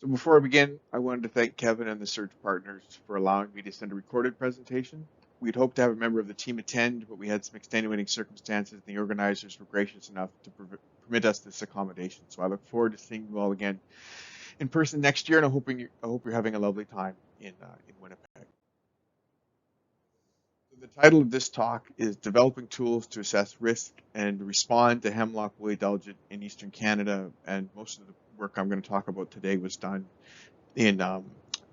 So before I begin, I wanted to thank Kevin and the SERG partners for allowing me to send a recorded presentation. We'd hoped to have a member of the team attend, but we had some extenuating circumstances, and the organizers were gracious enough to permit us this accommodation. So I look forward to seeing you all again in person next year, and I hope you're having a lovely time in Winnipeg. So the title of this talk is Developing Tools to Assess Risk and Respond to Hemlock Woolly Adelgid in Eastern Canada, and most of the work I'm going to talk about today was done in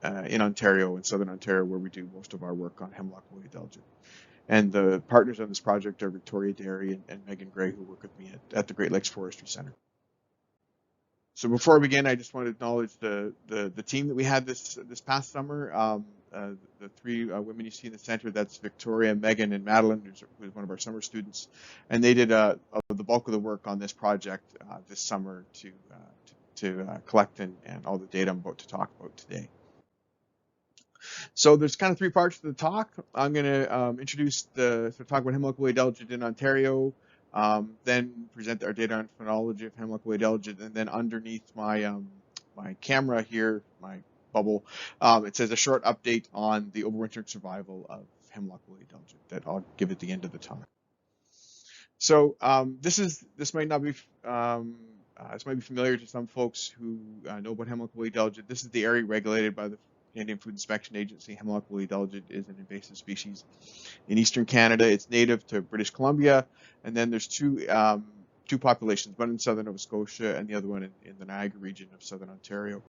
Ontario, in Southern Ontario, where we do most of our work on hemlock woolly adelgid. And the partners on this project are Victoria Derry and Megan Gray, who work with me at the Great Lakes Forestry Center. So before I begin, I just want to acknowledge the team that we had this past summer. The three women you see in the center, that's Victoria, Megan, and Madeline, who's one of our summer students. And they did the bulk of the work on this project this summer to collect and all the data I'm about to talk about today. So there's kind of three parts to the talk. I'm going to introduce talk about hemlock woolly adelgid in Ontario, then present our data on phenology of hemlock woolly adelgid, and then underneath my my camera here, my bubble, it says a short update on the overwintering survival of hemlock woolly adelgid that I'll give at the end of the talk. So this might not be this might be familiar to some folks who know about hemlock woolly adelgid. This is the area regulated by the Canadian Food Inspection Agency. Hemlock woolly adelgid is an invasive species in eastern Canada. It's native to British Columbia, and then there's two populations, one in southern Nova Scotia and the other one in the Niagara region of southern Ontario.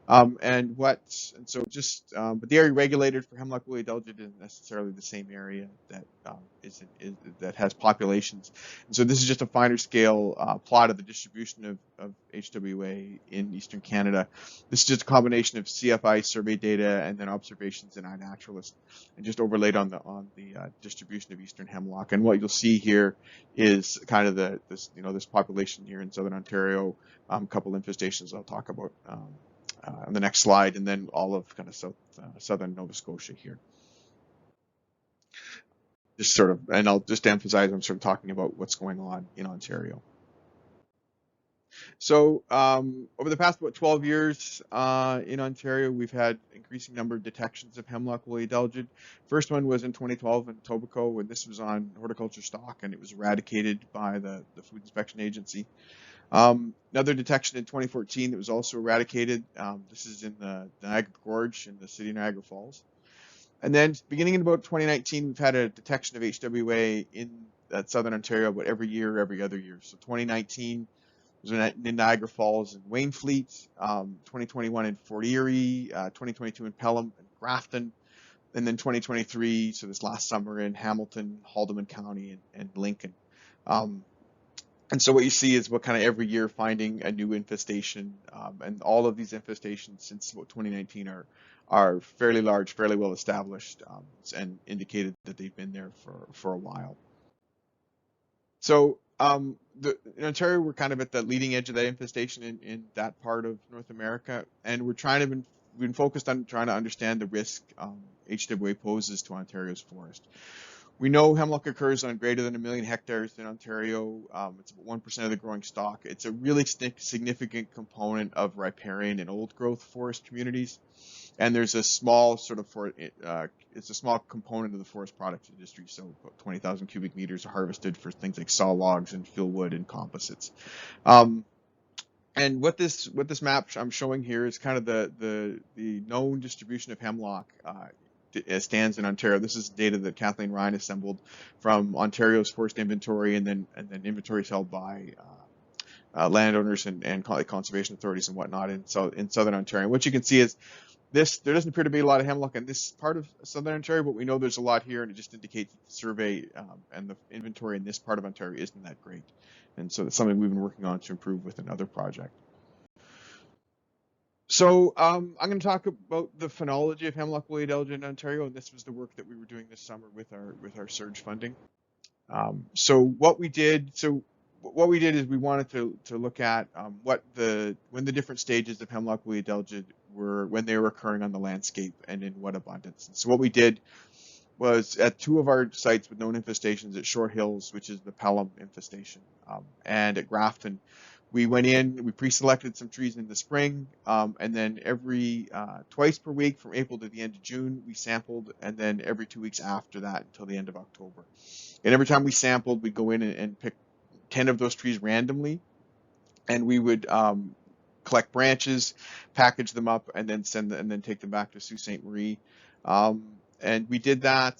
But the area regulated for hemlock woolly adelgid isn't necessarily the same area that that has populations. And so this is just a finer scale plot of the distribution of HWA in eastern Canada. This is just a combination of CFI survey data and then observations in iNaturalist, and just overlaid on the distribution of eastern hemlock. And what you'll see here is kind of this population here in southern Ontario, a couple infestations I'll talk about on the next slide, and then all of kind of southern Nova Scotia here. And I'll just emphasize I'm sort of talking about what's going on in Ontario. So over the past about 12 years in Ontario, we've had increasing number of detections of hemlock woolly adelgid. First one was in 2012 in Etobicoke, when this was on horticulture stock, and it was eradicated by the Food Inspection Agency. Another detection in 2014 that was also eradicated. This is in the Niagara Gorge in the city of Niagara Falls. And then beginning in about 2019, we've had a detection of HWA in southern Ontario about every year, every other year. So 2019 was in Niagara Falls and Wainfleet, 2021 in Fort Erie, 2022 in Pelham and Grafton, and then 2023, so this last summer, in Hamilton, Haldimand County, and Lincoln. And so what you see is what kind of every year finding a new infestation, and all of these infestations since about 2019 are fairly large, fairly well established, and indicated that they've been there for a while. So in Ontario, we're kind of at the leading edge of that infestation in that part of North America, and we've been focused on trying to understand the risk HWA poses to Ontario's forest. We know hemlock occurs on greater than 1 million hectares in Ontario. It's about 1% of the growing stock. It's a really significant component of riparian and old growth forest communities. And there's a small it's a small component of the forest products industry. So about 20,000 cubic meters are harvested for things like saw logs and fuel wood and composites. And what this map I'm showing here is kind of the known distribution of hemlock stands in Ontario. This is data that Kathleen Ryan assembled from Ontario's forest inventory, and then inventories held by landowners and conservation authorities and whatnot in southern Ontario. What you can see is there doesn't appear to be a lot of hemlock in this part of southern Ontario, but we know there's a lot here, and it just indicates that the survey and the inventory in this part of Ontario isn't that great. And so that's something we've been working on to improve with another project. So I'm going to talk about the phenology of hemlock woolly adelgid in Ontario, and this was the work that we were doing this summer with our SERG funding. So what we did is we wanted to look at when the different stages of hemlock woolly adelgid when they were occurring on the landscape and in what abundance. And so what we did was at two of our sites with known infestations, at Short Hills, which is the Pelham infestation, and at Grafton, We went in, we pre-selected some trees in the spring, and then every twice per week from April to the end of June, we sampled, and then every 2 weeks after that until the end of October. And every time we sampled, we'd go in and pick 10 of those trees randomly, and we would collect branches, package them up, and then and then take them back to Sault Ste. Marie. Um, and we did that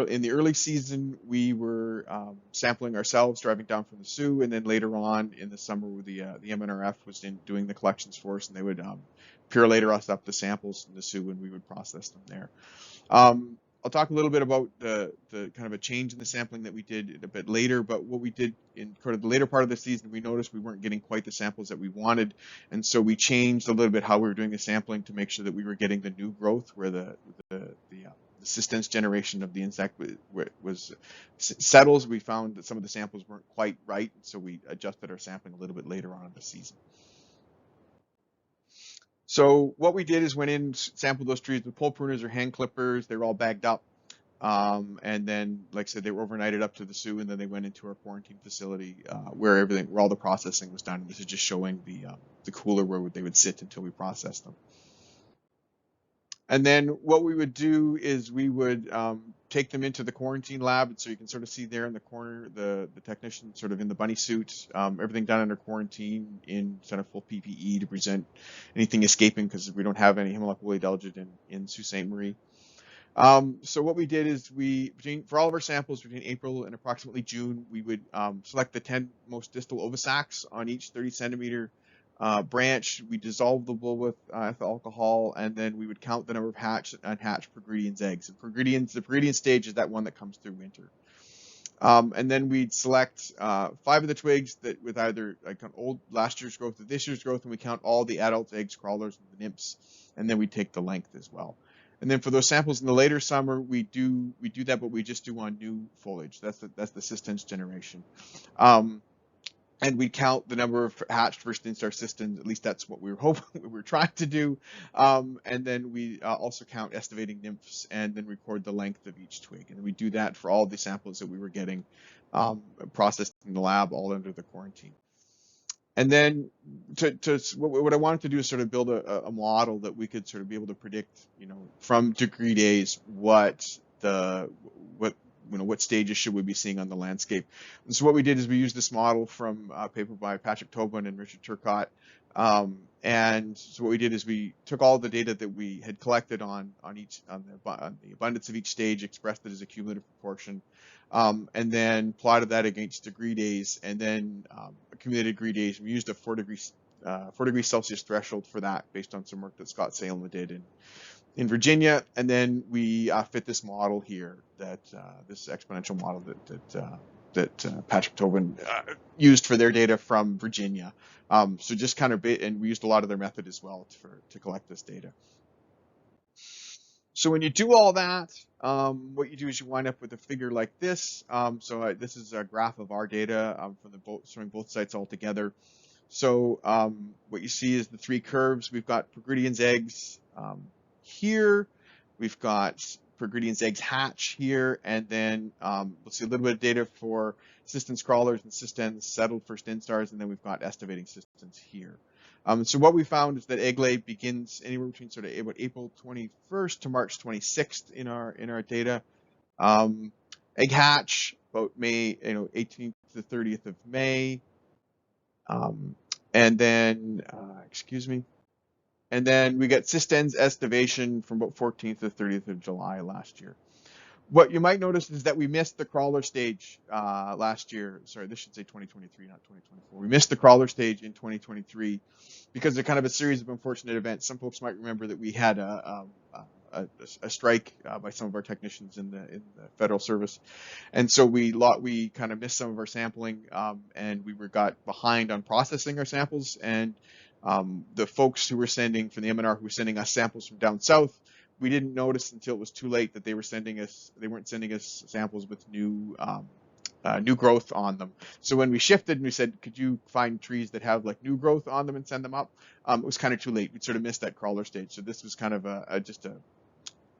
in the early season. We were sampling ourselves, driving down from the Soo, and then later on in the summer, the MNRF was doing the collections for us, and they would purelator us up the samples in the Soo, and we would process them there. I'll talk a little bit about the kind of a change in the sampling that we did a bit later, but what we did in kind of the later part of the season, we noticed we weren't getting quite the samples that we wanted, and so we changed a little bit how we were doing the sampling to make sure that we were getting the new growth where the assistance generation of the insect was settles. We found that some of the samples weren't quite right, so we adjusted our sampling a little bit later on in the season. So what we did is went in, sampled those trees with pole pruners or hand clippers. They were all bagged up. And then, like I said, they were overnighted up to the Soo, and then they went into our quarantine facility where all the processing was done. This is just showing the cooler where they would sit until we processed them. And then what we would do is we would take them into the quarantine lab. And so you can sort of see there in the corner, the technician sort of in the bunny suit, everything done under quarantine in sort of full PPE to present anything escaping, because we don't have any hemlock woolly adelgid in Sault Ste. Marie. So what we did is for all of our samples between April and approximately June, we would select the 10 most distal ovisacs on each 30 centimeter branch. We dissolve the wool with ethyl alcohol, and then we would count the number of hatched and unhatched Pregridians eggs. And the Pregridian stage is that one that comes through winter. And then we'd select 5 of the twigs that with either like an old last year's growth or this year's growth, and we count all the adult eggs, crawlers, and the nymphs, and then we take the length as well. And then for those samples in the later summer, we do that, but we just do on new foliage. That's the assistance generation. And we count the number of hatched first instar cystins. At least that's what we were trying to do. And then we also count estivating nymphs, and then record the length of each twig. And we do that for all the samples that we were getting processed in the lab, all under the quarantine. And then what I wanted to do is sort of build a model that we could sort of be able to predict, from degree days what stages should we be seeing on the landscape. And so what we did is we used this model from a paper by Patrick Tobin and Richard Turcott. And so what we did is we took all the data that we had collected on the abundance of each stage, expressed it as a cumulative proportion, and then plotted that against degree days, and then accumulated degree days. We used a 4 degrees Celsius threshold for that, based on some work that Scott Salem did in Virginia. And then we fit this model here, this exponential model that Patrick Tobin used for their data from Virginia. So just kind of and we used a lot of their method as well to collect this data. So when you do all that, what you do is you wind up with a figure like this. This is a graph of our data showing both sites all together. So what you see is the 3 curves. We've got Pregridians eggs here. We've got Pregridians eggs hatch here, and then we'll see a little bit of data for cystins crawlers and cystins settled first instars, and then we've got estivating cystins here. So what we found is that egg lay begins anywhere between sort of April 21st to March 26th in our data. Egg hatch about May 18th to the 30th of May, and then and then we get cystins estivation from about 14th to 30th of July last year. What you might notice is that we missed the crawler stage last year. Sorry, this should say 2023, not 2024. We missed the crawler stage in 2023 because of kind of a series of unfortunate events. Some folks might remember that we had a strike by some of our technicians in the federal service, and so we kind of missed some of our sampling, and we got behind on processing our samples. And the folks who were sending from the MNR who were sending us samples from down south, we didn't notice until it was too late that they weren't sending us samples with new growth on them. So when we shifted and we said, could you find trees that have like new growth on them and send them up? It was kind of too late. We'd sort of missed that crawler stage. So this was kind of just a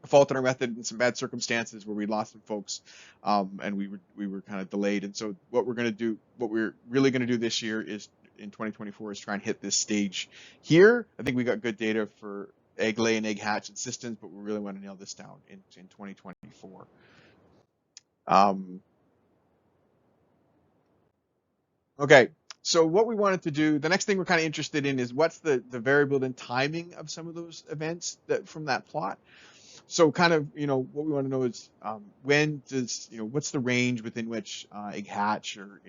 fault in our method and some bad circumstances where we lost some folks, and we were kind of delayed. And so what we're really going to do this year is in 2024 is try and hit this stage here. I think we got good data for egg lay and egg hatch and systems, but we really want to nail this down in 2024. Okay, so what we wanted to do, the next thing we're kind of interested in is what's the variability and timing of some of those events that from that plot. So kind of, what we want to know is when does, what's the range within which egg hatch or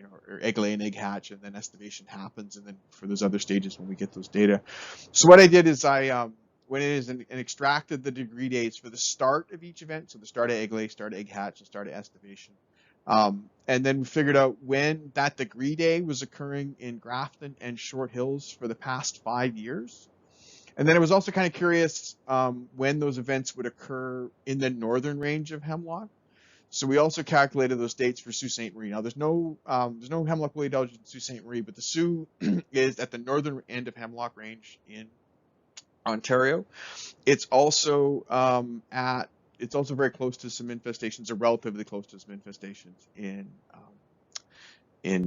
egg lay and egg hatch and then estivation happens, and then for those other stages when we get those data. So what I did is I went in and extracted the degree dates for the start of each event. So the start of egg lay, start of egg hatch, and start of estivation. And then we figured out when that degree day was occurring in Grafton and Short Hills for the past 5 years. And then I was also kind of curious when those events would occur in the northern range of hemlock. So we also calculated those dates for Sault Ste. Marie. Now there's no hemlock woolly adelgid in Sault Ste. Marie, but the Sioux is at the northern end of hemlock range in Ontario. It's also it's also very close to some infestations, or relatively close to some infestations in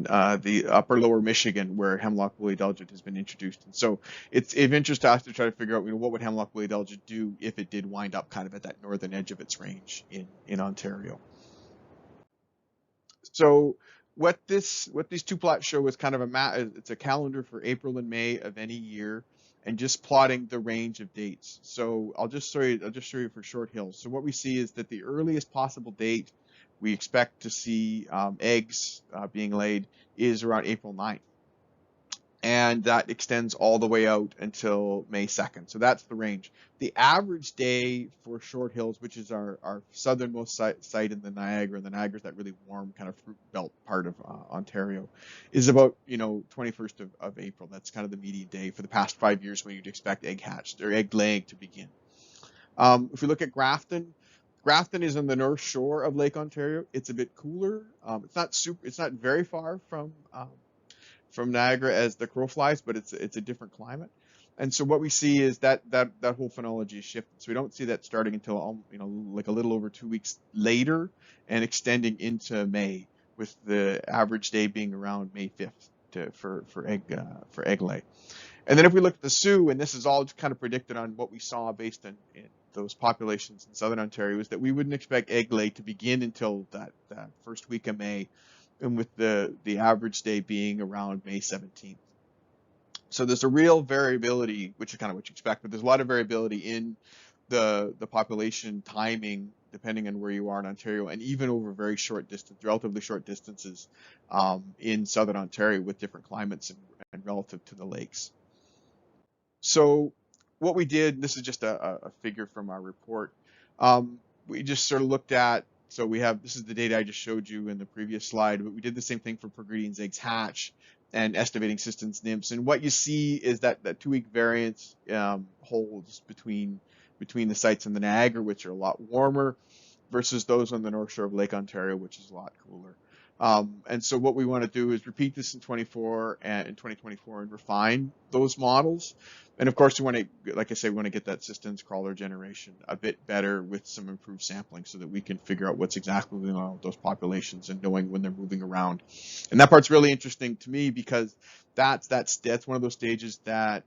the upper lower Michigan, where hemlock woolly adelgid has been introduced. And so it's of interest to us to try to figure out, what would hemlock woolly adelgid do if it did wind up kind of at that northern edge of its range in Ontario. So what these two plots show is kind of it's a calendar for April and May of any year, and just plotting the range of dates. So I'll just show you for Short Hills. So what we see is that the earliest possible date we expect to see eggs being laid is around April 9th. And that extends all the way out until May 2nd. So that's the range. The average day for Short Hills, which is our southernmost site in the Niagara, and the Niagara is that really warm kind of fruit belt part of Ontario, is about 21st of April. That's kind of the median day for the past 5 years when you'd expect egg hatched or egg laying to begin. If we look at Grafton is on the north shore of Lake Ontario. It's a bit cooler. It's not very far from Niagara as the crow flies, but it's a different climate. And so what we see is that whole phenology is shifted. So we don't see that starting until like a little over 2 weeks later and extending into May, with the average day being around May 5th for egg lay. And then if we look at the Sioux, and this is all kind of predicted on what we saw based in those populations in southern Ontario, is that we wouldn't expect egg lay to begin until that first week of May, and with the average day being around May 17th. So there's a real variability, which is kind of what you expect, but there's a lot of variability in the population timing depending on where you are in Ontario, and even over relatively short distances in southern Ontario with different climates and relative to the lakes. So what we did, this is just a figure from our report, we just sort of looked at, so this is the data I just showed you in the previous slide, but we did the same thing for Pergridians eggs hatch and estivating systems nymphs. And what you see is that 2-week variance holds between the sites in the Niagara, which are a lot warmer, versus those on the North Shore of Lake Ontario, which is a lot cooler. And so what we want to do is repeat this in 2024 and refine those models. And of course, we want to, like I say, we want to get that systems crawler generation a bit better with some improved sampling, so that we can figure out what's exactly going on with those populations and knowing when they're moving around. And that part's really interesting to me, because that's one of those stages that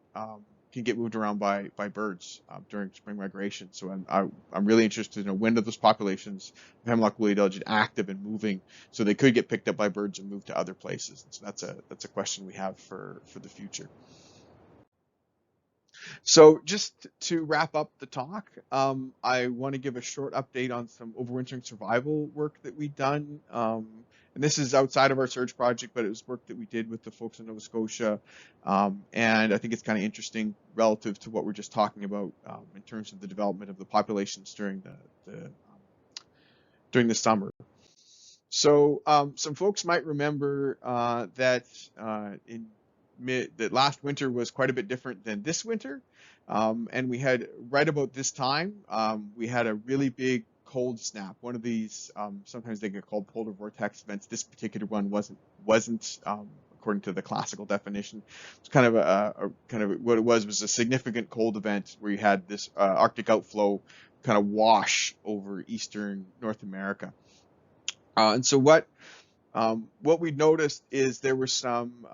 can get moved around by birds during spring migration. So I'm really interested in when are those populations of hemlock woolly adelgid active and moving, so they could get picked up by birds and moved to other places. And so that's a question we have for the future. So just to wrap up the talk, I want to give a short update on some overwintering survival work that we've done. And this is outside of our SERG project, but it was work that we did with the folks in Nova Scotia. And I think it's kind of interesting relative to what we're just talking about in terms of the development of the populations during the summer. So some folks might remember that that last winter was quite a bit different than this winter. And we had, right about this time, we had a really big cold snap. One of these, sometimes they get called polar vortex events. This particular one wasn't according to the classical definition. It's kind of what it was a significant cold event where you had this Arctic outflow kind of wash over eastern North America. And so what we noticed is there were some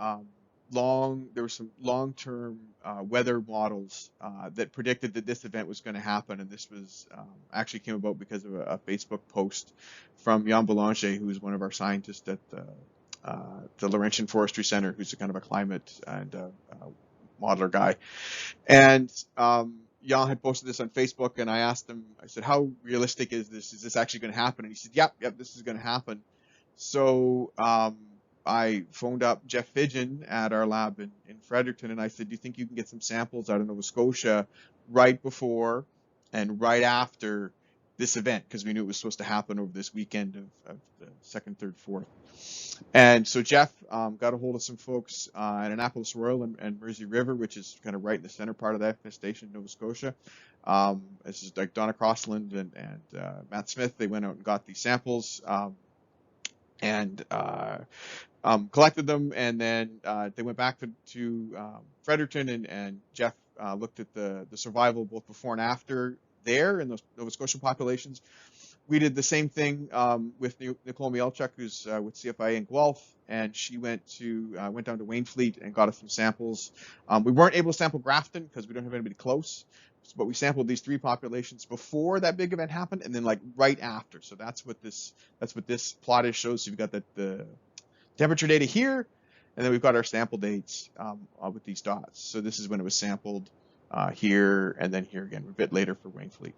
there were some long-term weather models that predicted that this event was going to happen, and this was actually came about because of a Facebook post from Jan Boulanger, who is one of our scientists at the Laurentian Forestry Center, who's a kind of a climate and modeler guy. And Jan had posted this on Facebook, and I asked him, I said, how realistic is this? Is this actually going to happen? And he said, yep, this is going to happen. So I phoned up Jeff Fidgen at our lab in Fredericton, and I said, do you think you can get some samples out of Nova Scotia right before and right after this event? Because we knew it was supposed to happen over this weekend of the 2nd, 3rd, 4th. And so Jeff got a hold of some folks at Annapolis Royal and Mersey River, which is kind of right in the center part of that station, Nova Scotia. This is like Donna Crossland and Matt Smith. They went out and got these samples and collected them, and then they went back to Fredericton, and Jeff looked at the survival both before and after there in those Nova Scotia populations. We did the same thing with Nicole Mielchuk, who's with CFIA in Guelph, and she went down to Wainfleet and got us some samples. We weren't able to sample Grafton because we don't have anybody close, but we sampled these 3 populations before that big event happened, and then like right after. So that's what this plot is shows. So you've got the temperature data here, and then we've got our sample dates with these dots. So this is when it was sampled here, and then here again a bit later for Wainfleet.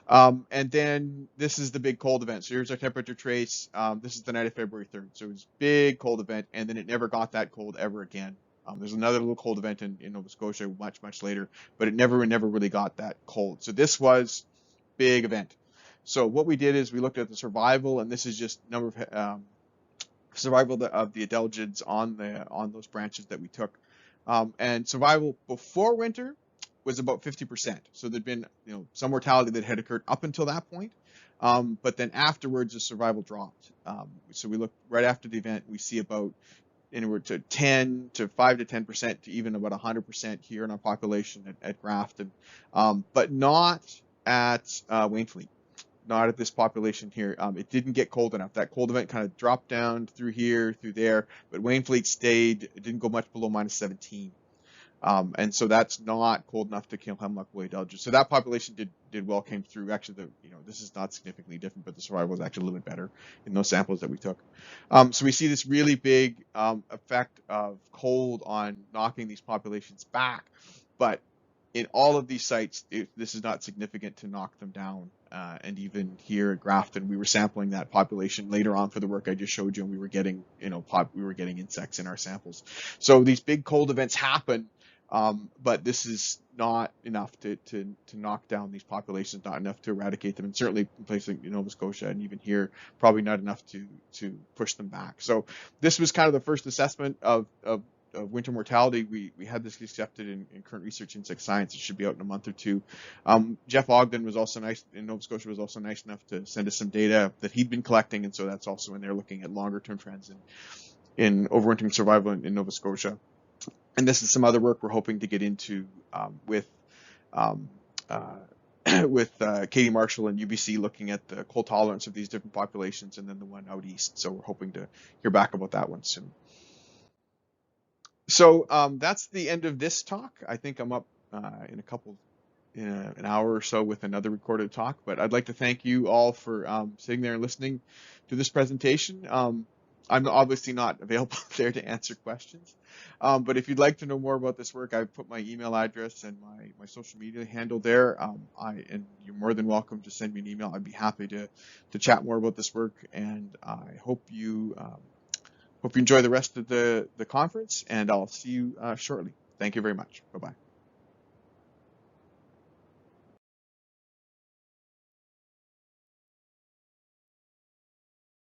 And then this is the big cold event. So here's our temperature trace. This is the night of February 3rd. So it was a big cold event, and then it never got that cold ever again. There's another little cold event in Nova Scotia much later, but it never really got that cold. So this was big event. So what we did is we looked at the survival, and this is just number of survival of the adelgids on those branches that we took. And survival before winter was about 50%. So there'd been some mortality that had occurred up until that point, but then afterwards the survival dropped. So we looked right after the event, we see about anywhere to 5 to 10% to even about 100% here in our population at Grafton, but not at Wainfleet. Not at this population here. It didn't get cold enough. That cold event kind of dropped down through here, through there, but Wainfleet stayed. It didn't go much below -17. And so that's not cold enough to kill hemlock woolly adelgid. So that population did well, came through. Actually, this is not significantly different, but the survival was actually a little bit better in those samples that we took. So we see this really big effect of cold on knocking these populations back, but in all of these sites, this is not significant to knock them down. And even here at Grafton, we were sampling that population later on for the work I just showed you, and we were getting, we were getting insects in our samples. So these big cold events happen, but this is not enough to knock down these populations, not enough to eradicate them, and certainly in places like Nova Scotia and even here, probably not enough to push them back. So this was kind of the first assessment of winter mortality. We had this accepted in current research insect science. It should be out in a month or 2. Jeff Ogden was also nice in Nova Scotia, was also nice enough to send us some data that he'd been collecting, and so that's also in there looking at longer term trends in overwintering survival in Nova Scotia. And this is some other work we're hoping to get into with Katie Marshall and UBC, looking at the cold tolerance of these different populations, and then the one out east. So we're hoping to hear back about that one soon. So that's the end of this talk. I think I'm up in an hour or so with another recorded talk, but I'd like to thank you all for sitting there and listening to this presentation. I'm obviously not available there to answer questions, but if you'd like to know more about this work, I've put my email address and my social media handle there. And you're more than welcome to send me an email. I'd be happy to chat more about this work, and I hope you enjoy the rest of the conference, and I'll see you shortly. Thank you very much. Bye-bye.